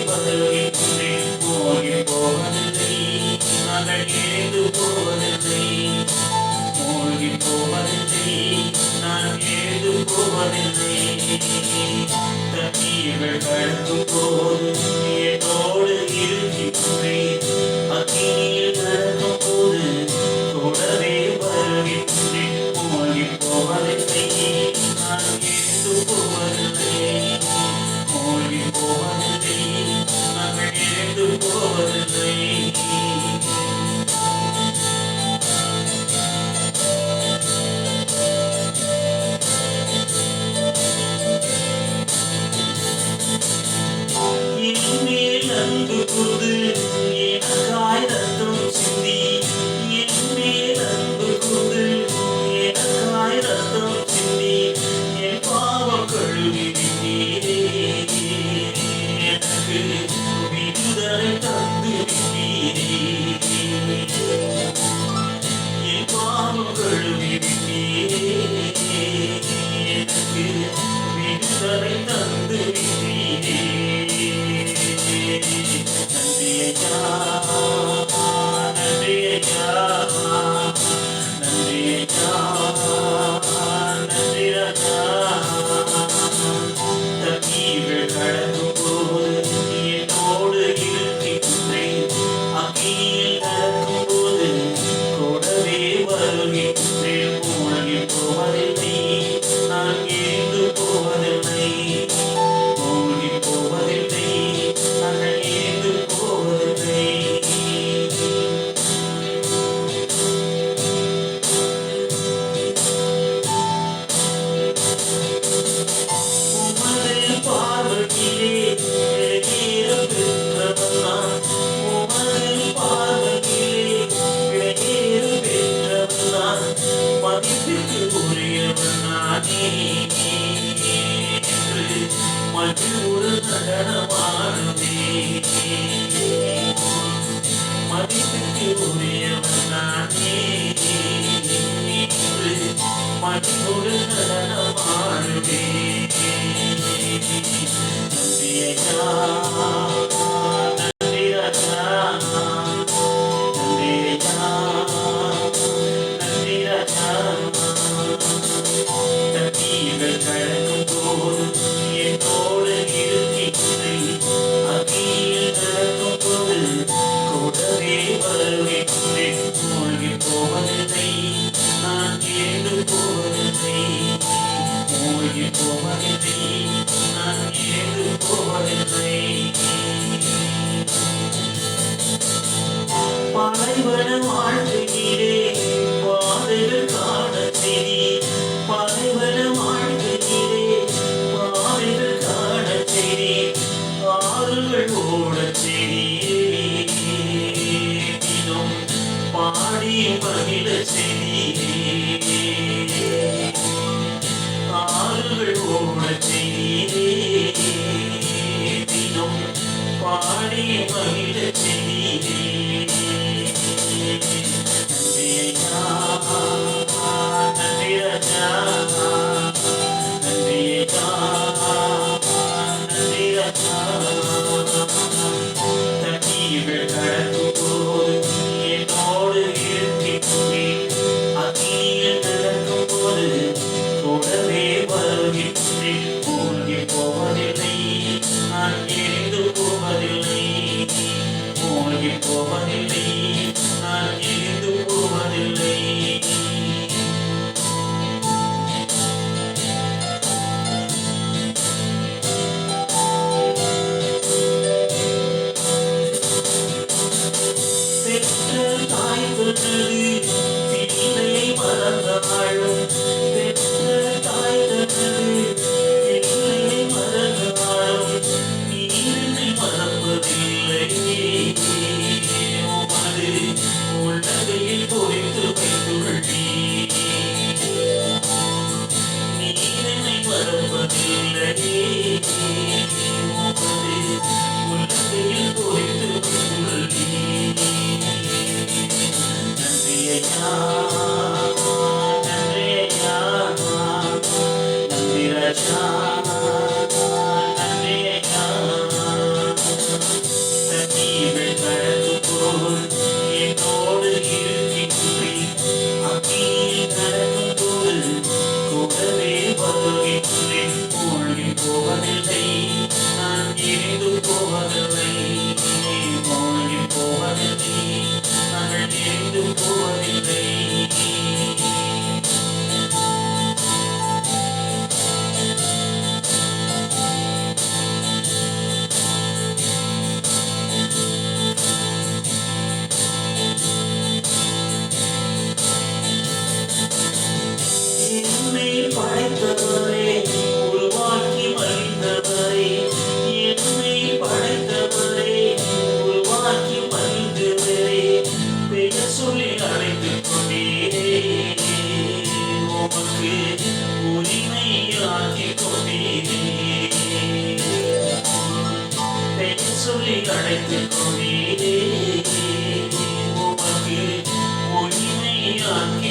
வருகின்றேன் போகி போவதில்லை நாங்கள் ஏது போவதில்லை மூழ்கி போவதில்லை நான் ஏது போவதில்லை தண்ணீர்கள் கடக்கும் போது என்னோடு இருக்கின்றேன் அக்கினியில் நடக்கும் போது கூடவே வருகின்றேன் மூழ்கி போவதில்லை நான் ஏது போவதில்லை மூழ்கி போவதில்லை நாங்கள் ஏது போவதில்லை அன்பு கூர்ந்து எனக்காய் ரத்தம் சிந்தி என்மேல் அன்பு கூர்ந்து எனக்காய் ரத்தம் சிந்தி என் பாவம் கழுவி விட்டீரே எனக்கு விடுதலை தந்து விட்டீரே என் பாவம் கழுவி விட்டீரே எனக்கு விடுதலை தந்து விட்டீரே கடக்கும் போது என்னோடு இருக்கின்றேன் அக்கினியில் நடக்கும் போது கூடவே வருகின்றேன் மூழ்கி போவதில்லை நான் ஏது போவதில்லை மூழ்கி போவதில்லை நாங்கள் ஏது போவதில்லை உமது பார்வையிலே விலையேற பெற்றவன் நான் உமது பார்வையிலே விலையேற பெற்றவன் நான் மதிப்பிற்கு உரியவன் நானே என்று மகிழ்வுறு நடனமாடுவே மதிப்பிற்கு உரியவன் நானே என்று மகிழ்வுறு நடனமாடுவே நன்றி ஐயா நன்றி ராஜா நன்றி ஐயா நன்றி ராஜா தண்ணீர்கள் கடக்கும் போது என்னோடு இருக்கின்றேன் அக்கினியில் நடக்கும் போது கூடவே வருகின்றேன் மூழ்கி போவதில்லை நான் ஏது போவதில்லை மூழ்கி போவதில்லை நான் ஏது போவதில்லை பாலைவன வாழ்க்கையிலே பாதைகள் காண செய்தி பாலைவன வாழ்க்கையிலே பாதைகள் காண செய்தி ஆறுகள் ஓட செய்தியே தினம் பாடி மகிழ செய்தியே ஆறுகள் ஓட செய்தியே தினம் பாடி மகிழ செய்தியே நன்றி ஐயா நன்றி ராஜா நன்றி ஐயா நன்றி ராஜா தண்ணீர்கள் கடக்கும் போது என்னோடு இருக்கின்றேன் அக்கினியில் சொல்லி அழைத்துக் கொண்டீரே உமக்கு உரிமையாக்கி